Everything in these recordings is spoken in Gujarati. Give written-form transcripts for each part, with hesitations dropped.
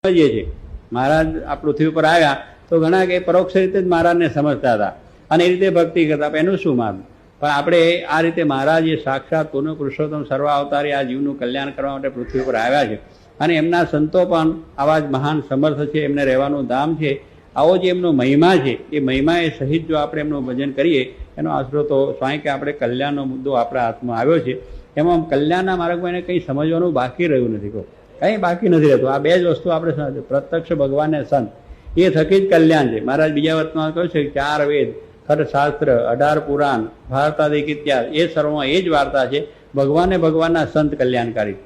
સમજીએ છીએ મહારાજ આ પૃથ્વી ઉપર આવ્યા તો ઘણા કે પરોક્ષ રીતે જ મહારાજને સમજતા હતા અને એ રીતે ભક્તિ કરતા. એનું શું માનવું? પણ આપણે આ રીતે મહારાજ એ સાક્ષાત પૂર્ણ પુરુષોત્તમ સર્વ અવતારી આ જીવનું કલ્યાણ કરવા માટે પૃથ્વી ઉપર આવ્યા છે અને એમના સંતો પણ આવા જ મહાન સમર્થ છે. એમને રહેવાનું ધામ છે. આવો જે એમનો મહિમા છે એ મહિમા એ સહિત જો આપણે એમનું ભજન કરીએ એનો આશરો તો સ્વાય કે આપણે કલ્યાણનો મુદ્દો આપણા હાથમાં આવ્યો છે. એમાં કલ્યાણના માર્ગમાં એને કંઈ સમજવાનું બાકી રહ્યું નથી. કંઈ બાકી નથી રહેતું. આ બે જ વસ્તુ આપણે સમજ, પ્રત્યક્ષ ભગવાન ને સંત, એ થકી જ કલ્યાણ છે. મહારાજ બીજા વચનમાં કહ્યું છે કે 4 વેદ, ખર શાસ્ત્ર, 18 પુરાણ, ભારતાદિક ઇતિહાસ, એ સર્વમાં એ જ વાર્તા છે. ભગવાને ભગવાનના સંત કલ્યાણકારી.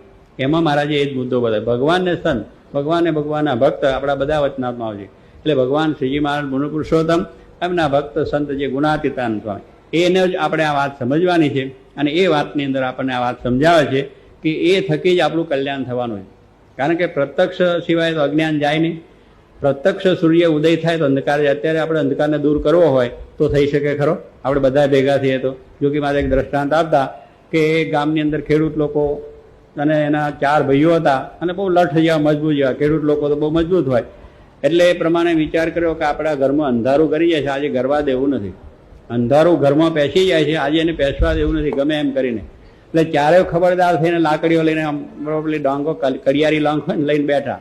એમાં મહારાજે એ જ મુદ્દો બતાવ્યો. ભગવાનને સંત, ભગવાનને ભગવાનના ભક્ત આપણા બધા વચનાત્માઓ છે. એટલે ભગવાન શ્રીજી મહારાજ ગુણ પુરુષોત્તમ, એમના ભક્ત સંત જે ગુણાતીતાનંદ સ્વામી, એને જ આપણે આ વાત સમજવાની છે. અને એ વાતની અંદર આપણને આ વાત સમજાવે છે કે એ થકી જ આપણું કલ્યાણ થવાનું છે. કારણ કે પ્રત્યક્ષ સિવાય તો અજ્ઞાન જાય નહીં. પ્રત્યક્ષ સૂર્ય ઉદય થાય તો અંધકાર જાય. અત્યારે આપણે અંધકારને દૂર કરવો હોય તો થઈ શકે ખરો? આપણે બધા ભેગા થઈએ તો? જો કે મારે એક દ્રષ્ટાંત આપતા કે ગામની અંદર ખેડૂત લોકો અને એના 4 ભાઈઓ હતા અને બહુ લઠ જેવા મજબૂત જેવા. ખેડૂત લોકો તો બહુ મજબૂત હોય એટલે એ પ્રમાણે વિચાર કર્યો કે આપણા ઘરમાં અંધારું કરી જાય છે, આજે ગરવા દેવું નથી. અંધારું ઘરમાં પેસી જાય છે, આજે એને પેસવા દેવું નથી ગમે એમ કરીને. એટલે ચારેય ખબરદાર થઈને લાકડીઓ લઈને પેલી ડાંગો કડિયારી લાંગ હોય ને લઈને બેઠા.